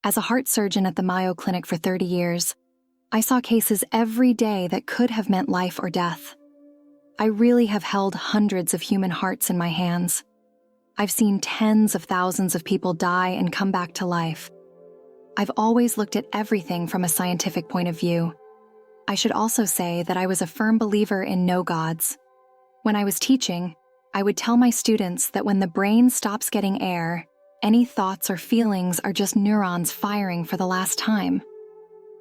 As a heart surgeon at the Mayo Clinic for 30 years, I saw cases every day that could have meant life or death. I really have held hundreds of human hearts in my hands. I've seen tens of thousands of people die and come back to life. I've always looked at everything from a scientific point of view. I should also say that I was a firm believer in no gods. When I was teaching, I would tell my students that when the brain stops getting air, any thoughts or feelings are just neurons firing for the last time.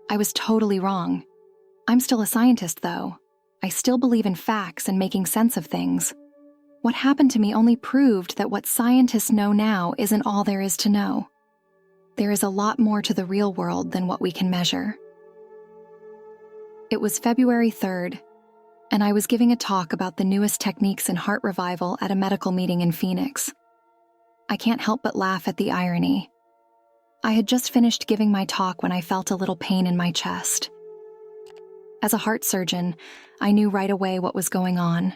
I was totally wrong. I'm still a scientist, though. I still believe in facts and making sense of things. What happened to me only proved that what scientists know now isn't all there is to know. There is a lot more to the real world than what we can measure. It was February 3rd, and I was giving a talk about the newest techniques in heart revival at a medical meeting in Phoenix. I can't help but laugh at the irony. I had just finished giving my talk when I felt a little pain in my chest. As a heart surgeon, I knew right away what was going on.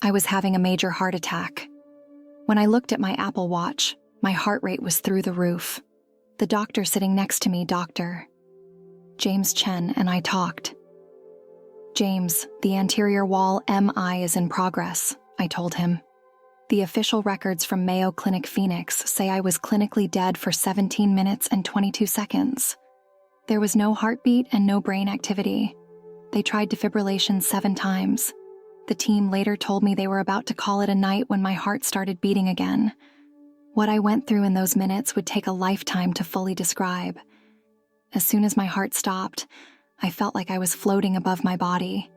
I was having a major heart attack. When I looked at my Apple Watch, my heart rate was through the roof. The doctor sitting next to me, Dr. James Chen, and I talked. "James, the anterior wall MI is in progress," I told him. "The official records from Mayo Clinic Phoenix say I was clinically dead for 17 minutes and 22 seconds. There was no heartbeat and no brain activity. They tried defibrillation 7 times. The team later told me they were about to call it a night when my heart started beating again. What I went through in those minutes would take a lifetime to fully describe. As soon as my heart stopped, I felt like I was floating above my body.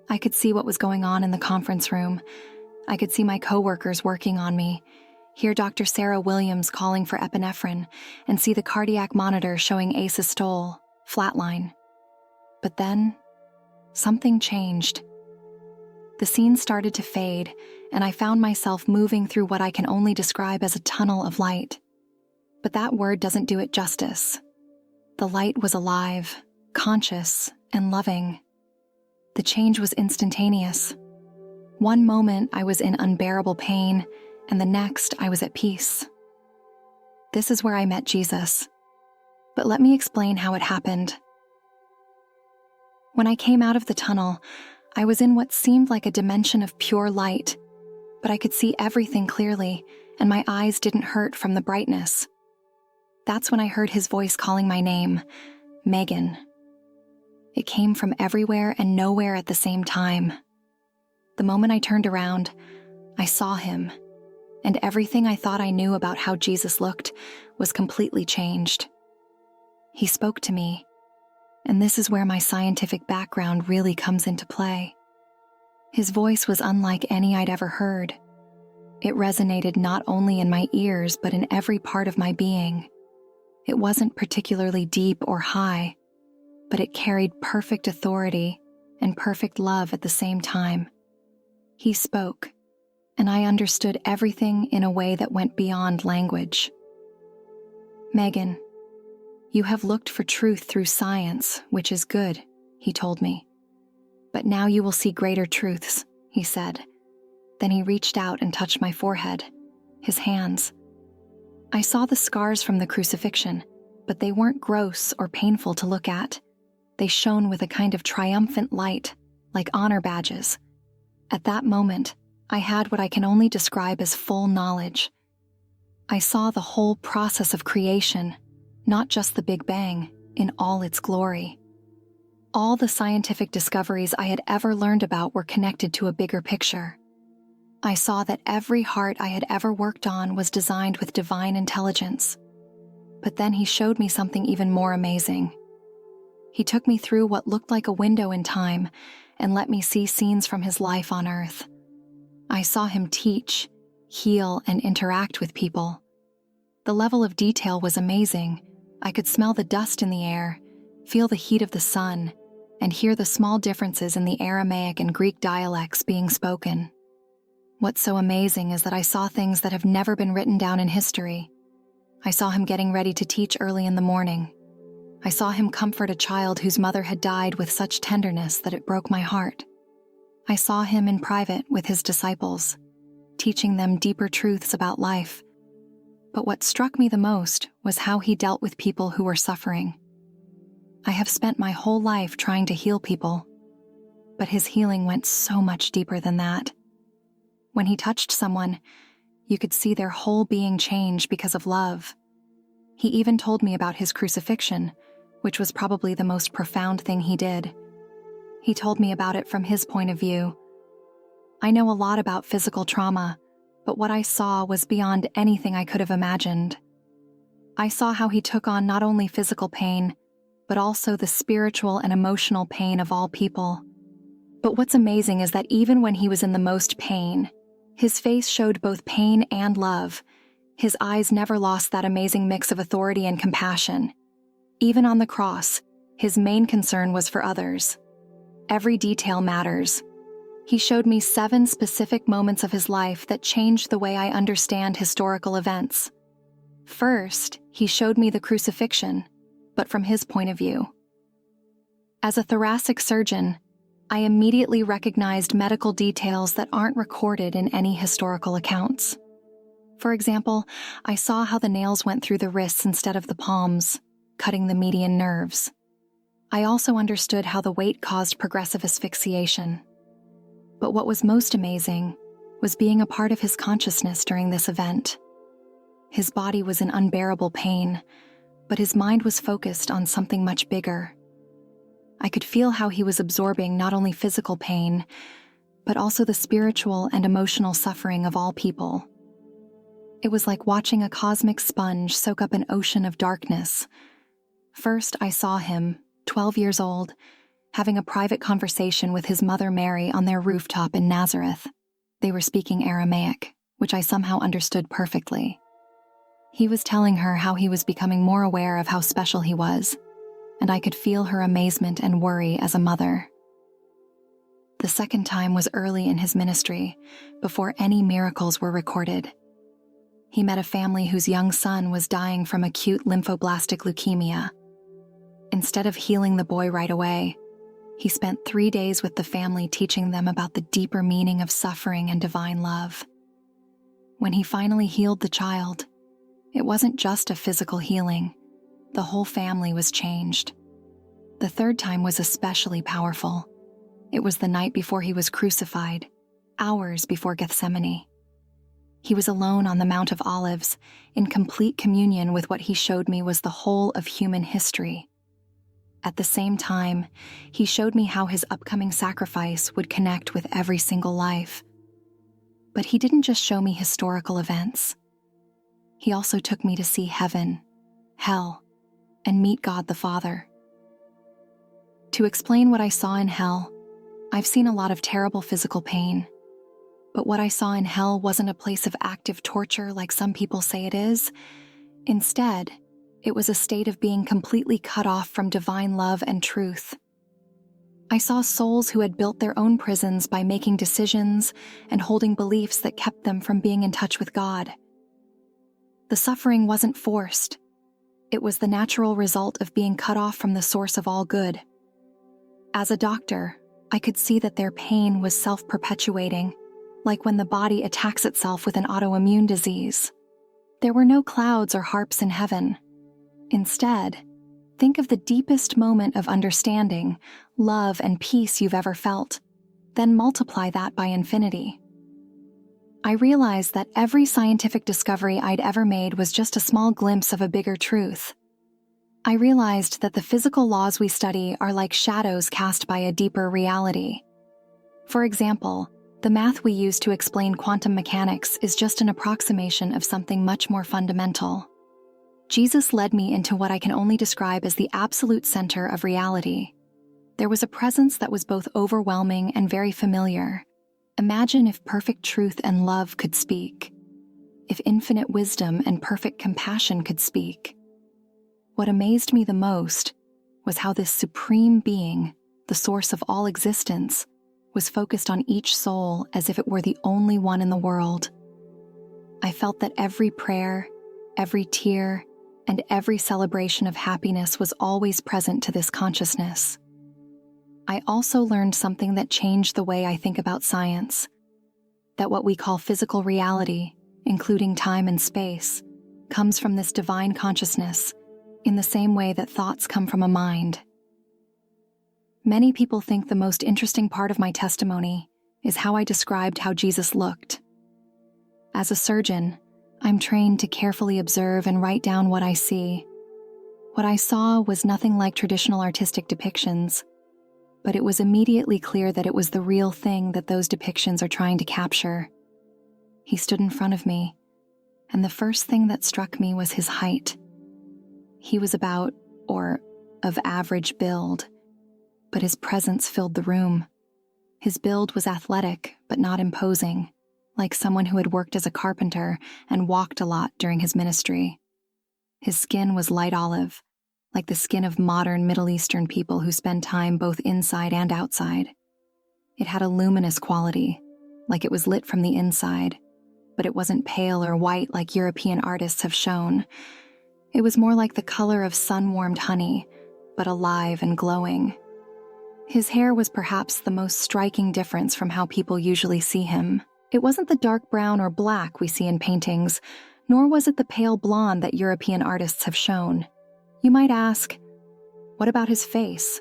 I could see what was going on in the conference room. I could see my coworkers working on me, hear Dr. Sarah Williams calling for epinephrine, and see the cardiac monitor showing asystole, flatline. But then, something changed. The scene started to fade, and I found myself moving through what I can only describe as a tunnel of light. But that word doesn't do it justice. The light was alive, conscious, and loving. The change was instantaneous. One moment I was in unbearable pain, and the next I was at peace. This is where I met Jesus. But let me explain how it happened. When I came out of the tunnel, I was in what seemed like a dimension of pure light, but I could see everything clearly, and my eyes didn't hurt from the brightness. That's when I heard his voice calling my name, Megan. It came from everywhere and nowhere at the same time. The moment I turned around, I saw him, and everything I thought I knew about how Jesus looked was completely changed. He spoke to me, and this is where my scientific background really comes into play. His voice was unlike any I'd ever heard. It resonated not only in my ears, but in every part of my being. It wasn't particularly deep or high, but it carried perfect authority and perfect love at the same time. He spoke, and I understood everything in a way that went beyond language. "Megan, you have looked for truth through science, which is good," he told me. "But now you will see greater truths," he said. Then he reached out and touched my forehead, his hands. I saw the scars from the crucifixion, but they weren't gross or painful to look at. They shone with a kind of triumphant light, like honor badges. At that moment, I had what I can only describe as full knowledge. I saw the whole process of creation, not just the Big Bang, in all its glory. All the scientific discoveries I had ever learned about were connected to a bigger picture. I saw that every heart I had ever worked on was designed with divine intelligence. But then he showed me something even more amazing. He took me through what looked like a window in time and let me see scenes from his life on Earth. I saw him teach, heal, and interact with people. The level of detail was amazing. I could smell the dust in the air, feel the heat of the sun, and hear the small differences in the Aramaic and Greek dialects being spoken. What's so amazing is that I saw things that have never been written down in history. I saw him getting ready to teach early in the morning. I saw him comfort a child whose mother had died with such tenderness that it broke my heart. I saw him in private with his disciples, teaching them deeper truths about life. But what struck me the most was how he dealt with people who were suffering. I have spent my whole life trying to heal people, but his healing went so much deeper than that. When he touched someone, you could see their whole being change because of love. He even told me about his crucifixion, which was probably the most profound thing he did. He told me about it from his point of view. I know a lot about physical trauma, but what I saw was beyond anything I could have imagined. I saw how he took on not only physical pain, but also the spiritual and emotional pain of all people. But what's amazing is that even when he was in the most pain, his face showed both pain and love. His eyes never lost that amazing mix of authority and compassion. Even on the cross, his main concern was for others. Every detail matters. He showed me 7 specific moments of his life that changed the way I understand historical events. First, he showed me the crucifixion, but from his point of view. As a thoracic surgeon, I immediately recognized medical details that aren't recorded in any historical accounts. For example, I saw how the nails went through the wrists instead of the palms, cutting the median nerves. I also understood how the weight caused progressive asphyxiation. But what was most amazing was being a part of his consciousness during this event. His body was in unbearable pain, but his mind was focused on something much bigger. I could feel how he was absorbing not only physical pain, but also the spiritual and emotional suffering of all people. It was like watching a cosmic sponge soak up an ocean of darkness. First, I saw him, 12 years old, having a private conversation with his mother Mary on their rooftop in Nazareth. They were speaking Aramaic, which I somehow understood perfectly. He was telling her how he was becoming more aware of how special he was, and I could feel her amazement and worry as a mother. The second time was early in his ministry, before any miracles were recorded. He met a family whose young son was dying from acute lymphoblastic leukemia. Instead of healing the boy right away, he spent 3 days with the family teaching them about the deeper meaning of suffering and divine love. When he finally healed the child, it wasn't just a physical healing. The whole family was changed. The third time was especially powerful. It was the night before he was crucified, hours before Gethsemane. He was alone on the Mount of Olives, in complete communion with what he showed me was the whole of human history. At the same time, he showed me how his upcoming sacrifice would connect with every single life. But he didn't just show me historical events. He also took me to see heaven, hell, and meet God the Father. To explain what I saw in hell, I've seen a lot of terrible physical pain. But what I saw in hell wasn't a place of active torture like some people say it is. Instead, it was a state of being completely cut off from divine love and truth. I saw souls who had built their own prisons by making decisions and holding beliefs that kept them from being in touch with God. The suffering wasn't forced. It was the natural result of being cut off from the source of all good. As a doctor, I could see that their pain was self-perpetuating, like when the body attacks itself with an autoimmune disease. There were no clouds or harps in heaven. Instead, think of the deepest moment of understanding, love, and peace you've ever felt, then multiply that by infinity. I realized that every scientific discovery I'd ever made was just a small glimpse of a bigger truth. I realized that the physical laws we study are like shadows cast by a deeper reality. For example, the math we use to explain quantum mechanics is just an approximation of something much more fundamental. Jesus led me into what I can only describe as the absolute center of reality. There was a presence that was both overwhelming and very familiar. Imagine if perfect truth and love could speak. If infinite wisdom and perfect compassion could speak. What amazed me the most was how this supreme being, the source of all existence, was focused on each soul as if it were the only one in the world. I felt that every prayer, every tear, and every celebration of happiness was always present to this consciousness. I also learned something that changed the way I think about science, that what we call physical reality, including time and space, comes from this divine consciousness, in the same way that thoughts come from a mind. Many people think the most interesting part of my testimony is how I described how Jesus looked. As a surgeon, I'm trained to carefully observe and write down what I see. What I saw was nothing like traditional artistic depictions, but it was immediately clear that it was the real thing that those depictions are trying to capture. He stood in front of me, and the first thing that struck me was his height. He was of average build, but his presence filled the room. His build was athletic, but not imposing, like someone who had worked as a carpenter and walked a lot during his ministry. His skin was light olive, like the skin of modern Middle Eastern people who spend time both inside and outside. It had a luminous quality, like it was lit from the inside, but it wasn't pale or white like European artists have shown. It was more like the color of sun-warmed honey, but alive and glowing. His hair was perhaps the most striking difference from how people usually see him. It wasn't the dark brown or black we see in paintings, nor was it the pale blonde that European artists have shown. You might ask, what about his face?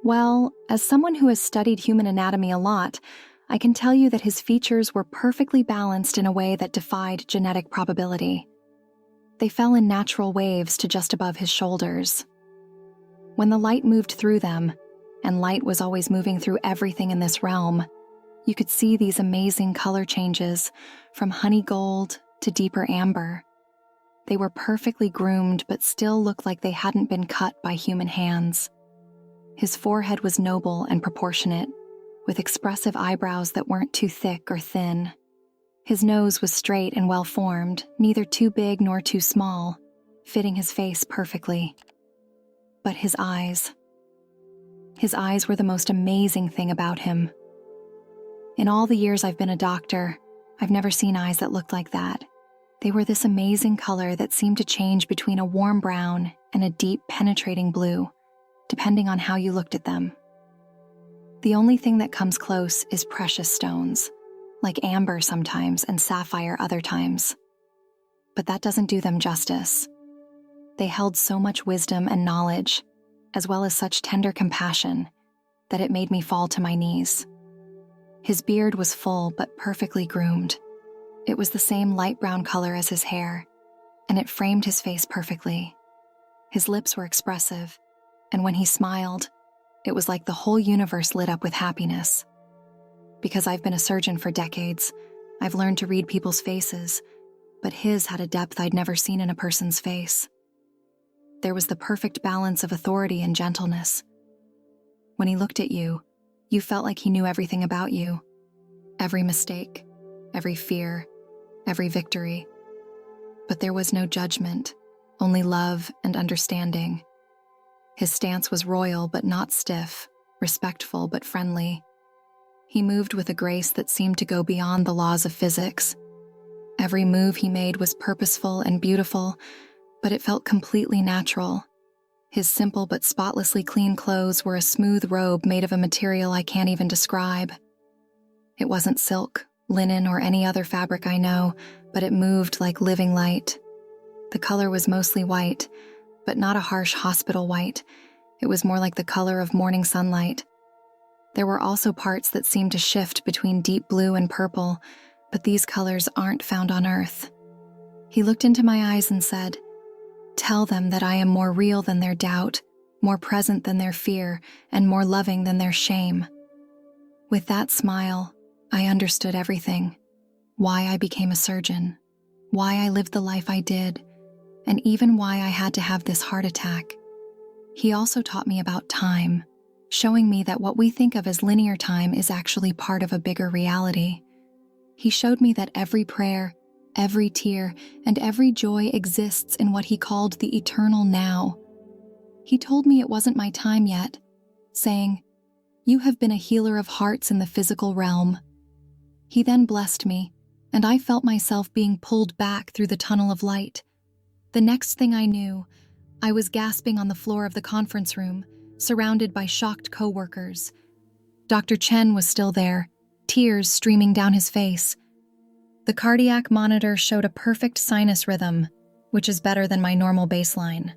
Well, as someone who has studied human anatomy a lot, I can tell you that his features were perfectly balanced in a way that defied genetic probability. They fell in natural waves to just above his shoulders. When the light moved through them, and light was always moving through everything in this realm, you could see these amazing color changes from honey gold to deeper amber. They were perfectly groomed but still looked like they hadn't been cut by human hands. His forehead was noble and proportionate, with expressive eyebrows that weren't too thick or thin. His nose was straight and well-formed, neither too big nor too small, fitting his face perfectly. But his eyes were the most amazing thing about him. In all the years I've been a doctor, I've never seen eyes that looked like that. They were this amazing color that seemed to change between a warm brown and a deep, penetrating blue, depending on how you looked at them. The only thing that comes close is precious stones, like amber sometimes and sapphire other times. But that doesn't do them justice. They held so much wisdom and knowledge, as well as such tender compassion, that it made me fall to my knees. His beard was full but perfectly groomed. It was the same light brown color as his hair, and it framed his face perfectly. His lips were expressive, and when he smiled, it was like the whole universe lit up with happiness. Because I've been a surgeon for decades, I've learned to read people's faces, but his had a depth I'd never seen in a person's face. There was the perfect balance of authority and gentleness. When he looked at you, you felt like he knew everything about you. Every mistake, every fear, every victory. But there was no judgment, only love and understanding. His stance was royal but not stiff, respectful but friendly. He moved with a grace that seemed to go beyond the laws of physics. Every move he made was purposeful and beautiful, but it felt completely natural. His simple but spotlessly clean clothes were a smooth robe made of a material I can't even describe. It wasn't silk, linen, or any other fabric I know, but it moved like living light. The color was mostly white, but not a harsh hospital white. It was more like the color of morning sunlight. There were also parts that seemed to shift between deep blue and purple, but these colors aren't found on Earth. He looked into my eyes and said, "Tell them that I am more real than their doubt, more present than their fear, and more loving than their shame." With that smile, I understood everything. Why I became a surgeon, why I lived the life I did, and even why I had to have this heart attack. He also taught me about time, showing me that what we think of as linear time is actually part of a bigger reality. He showed me that every prayer, every tear, and every joy exists in what he called the eternal now. He told me it wasn't my time yet, saying, "You have been a healer of hearts in the physical realm." He then blessed me, and I felt myself being pulled back through the tunnel of light. The next thing I knew, I was gasping on the floor of the conference room, surrounded by shocked coworkers. Dr. Chen was still there, tears streaming down his face. The cardiac monitor showed a perfect sinus rhythm, which is better than my normal baseline.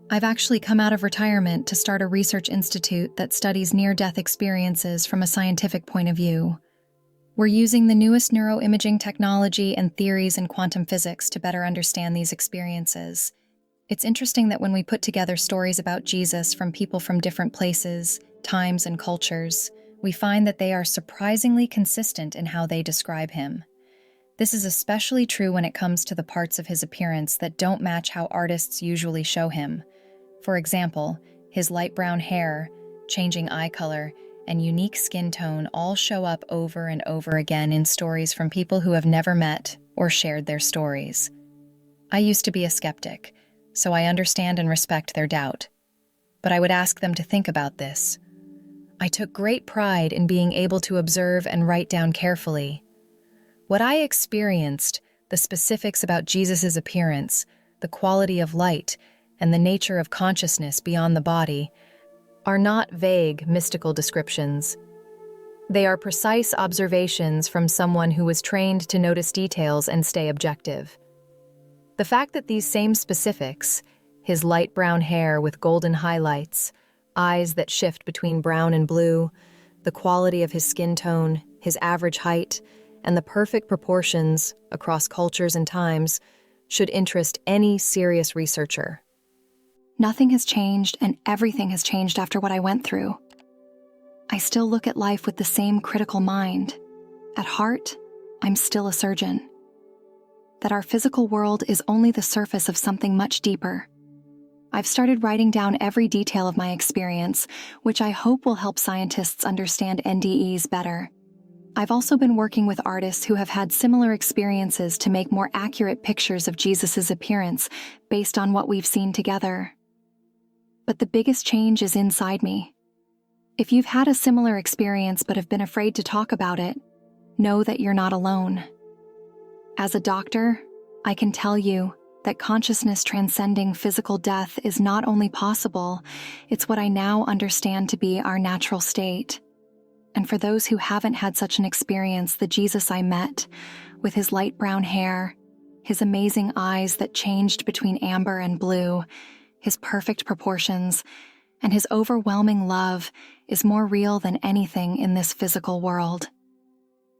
I've actually come out of retirement to start a research institute that studies near-death experiences from a scientific point of view. We're using the newest neuroimaging technology and theories in quantum physics to better understand these experiences. It's interesting that when we put together stories about Jesus from people from different places, times, and cultures, we find that they are surprisingly consistent in how they describe him. This is especially true when it comes to the parts of his appearance that don't match how artists usually show him. For example, his light brown hair, changing eye color, and unique skin tone all show up over and over again in stories from people who have never met or shared their stories. I used to be a skeptic, so I understand and respect their doubt. But I would ask them to think about this. I took great pride in being able to observe and write down carefully. What I experienced, the specifics about Jesus' appearance, the quality of light, and the nature of consciousness beyond the body, are not vague, mystical descriptions. They are precise observations from someone who was trained to notice details and stay objective. The fact that these same specifics, his light brown hair with golden highlights, eyes that shift between brown and blue, the quality of his skin tone, his average height, and the perfect proportions across cultures and times, should interest any serious researcher. Nothing has changed, and everything has changed after what I went through. I still look at life with the same critical mind. At heart, I'm still a surgeon. That our physical world is only the surface of something much deeper. I've started writing down every detail of my experience, which I hope will help scientists understand NDEs better. I've also been working with artists who have had similar experiences to make more accurate pictures of Jesus' appearance based on what we've seen together. But the biggest change is inside me. If you've had a similar experience but have been afraid to talk about it, know that you're not alone. As a doctor, I can tell you that consciousness transcending physical death is not only possible, it's what I now understand to be our natural state. And for those who haven't had such an experience, the Jesus I met, with his light brown hair, his amazing eyes that changed between amber and blue, his perfect proportions, and his overwhelming love is more real than anything in this physical world.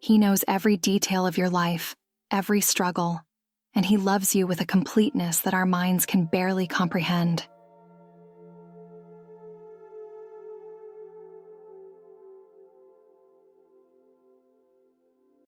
He knows every detail of your life, every struggle, and he loves you with a completeness that our minds can barely comprehend.